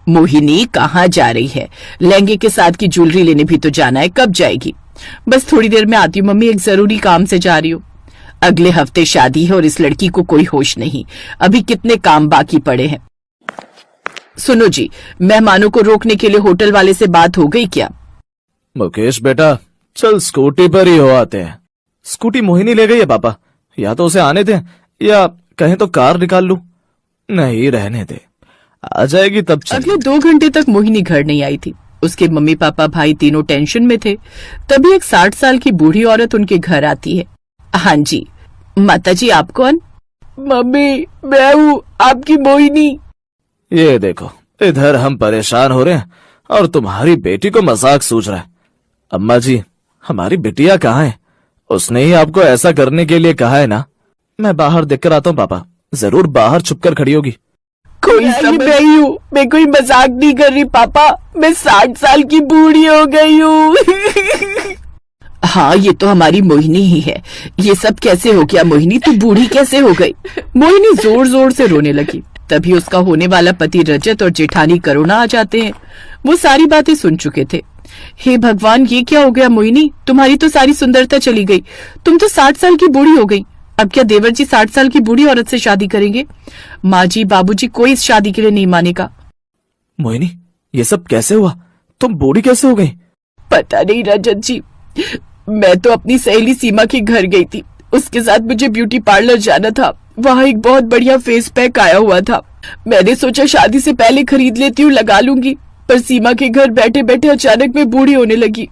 मोहिनी कहाँ जा रही है? लहंगे के साथ की ज्वेलरी लेने भी तो जाना है, कब जाएगी? बस थोड़ी देर में आती हूँ मम्मी, एक जरूरी काम से जा रही हूँ। अगले हफ्ते शादी है और इस लड़की को कोई होश नहीं, अभी कितने काम बाकी पड़े हैं। सुनो जी, मेहमानों को रोकने के लिए होटल वाले से बात हो गई क्या? मुकेश बेटा, चल स्कूटी पर ही हो आते हैं। स्कूटी मोहिनी ले गई है पापा, या तो उसे आने दे या कहें तो कार निकाल लूं। नहीं, रहने दे, आ जाएगी तब चल। अगले 2 घंटे तक मोहिनी घर नहीं आई थी। उसके मम्मी पापा भाई तीनों टेंशन में थे। तभी एक 60 साल की बूढ़ी औरत उनके घर आती है। हाँ जी, माता जी आप कौन? मम्मी, मैं हूँ आपकी मोहिनी। ये देखो, इधर हम परेशान हो रहे हैं और तुम्हारी बेटी को मजाक सूझ रहा है। अम्मा जी, हमारी बिटिया कहाँ है? उसने ही आपको ऐसा करने के लिए कहा है ना। मैं बाहर देखकर आता हूँ पापा, जरूर बाहर छुपकर खड़ी होगी। कोई नहीं हूँ, मैं कोई मजाक नहीं कर रही पापा, मैं 60 साल की बूढ़ी हो गई हूँ। हाँ, ये तो हमारी मोहिनी ही है। ये सब कैसे हो गया मोहिनी, तू बूढ़ी कैसे हो गई? मोहिनी जोर जोर से रोने लगी। तभी उसका होने वाला पति रजत और जेठानी करुणा आ जाते हैं। वो सारी बातें सुन चुके थे। हे भगवान, ये क्या हो गया मोहिनी, तुम्हारी तो सारी सुंदरता चली गई, तुम तो 60 साल की बूढ़ी हो गई। अब क्या देवर जी 60 साल की बूढ़ी औरत से शादी करेंगे? माँ जी बाबूजी कोई इस शादी के लिए नहीं मानेगा। मोहिनी, ये सब कैसे हुआ? तुम बूढ़ी कैसे हो गई? पता नहीं रजत जी, मैं तो अपनी सहेली सीमा के घर गई थी। उसके साथ मुझे ब्यूटी पार्लर जाना था। वहाँ एक बहुत बढ़िया फेस पैक आया हुआ था। मैंने सोचा शादी से पहले खरीद लेती हूँ, लगा लूंगी। पर सीमा के घर बैठे बैठे अचानक मैं बूढ़ी होने लगी।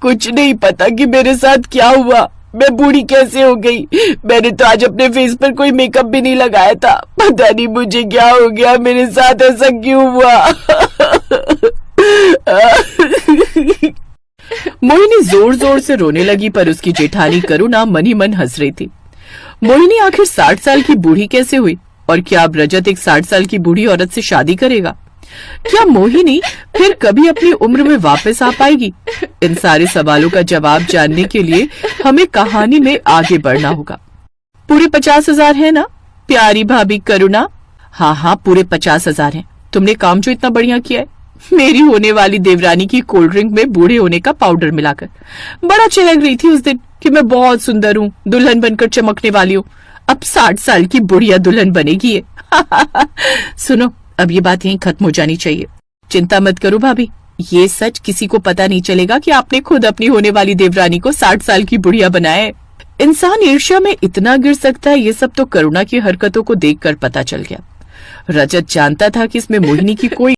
कुछ नहीं पता कि मेरे साथ क्या हुआ, मैं बूढ़ी कैसे हो गई। मैंने तो आज अपने फेस पर कोई मेकअप भी नहीं लगाया था। पता नहीं मुझे क्या हो गया, मेरे साथ ऐसा क्यों हुआ। मोहिनी जोर जोर से रोने लगी, पर उसकी जेठानी करुणा मन ही मन हंस रही थी। मोहिनी आखिर 60 साल की बूढ़ी कैसे हुई? और क्या अब रजत एक 60 साल की बूढ़ी औरत से शादी करेगा? क्या मोहिनी फिर कभी अपनी उम्र में वापस आ पाएगी? इन सारे सवालों का जवाब जानने के लिए हमें कहानी में आगे बढ़ना होगा। पूरे 50,000 है ना प्यारी भाभी करुणा? हाँ हाँ, पूरे 50,000 हैं। तुमने काम जो इतना बढ़िया किया है, मेरी होने वाली देवरानी की कोल्ड ड्रिंक में बूढ़े होने का पाउडर मिलाकर। बड़ा चहक रही थी उस दिन कि मैं बहुत सुंदर हूँ, दुल्हन बनकर चमकने वाली हूँ। अब 60 साल की बुढ़िया दुल्हन बनेगी ये। सुनो, अब ये बात यहीं खत्म हो जानी चाहिए। चिंता मत करो भाभी, ये सच किसी को पता नहीं चलेगा कि आपने खुद अपनी होने वाली देवरानी को 60 साल की बुढ़िया बनाया है। इंसान ईर्ष्या में इतना गिर सकता है, ये सब तो करुणा की हरकतों को देखकर पता चल गया। रजत जानता था कि इसमें मोहिनी की कोई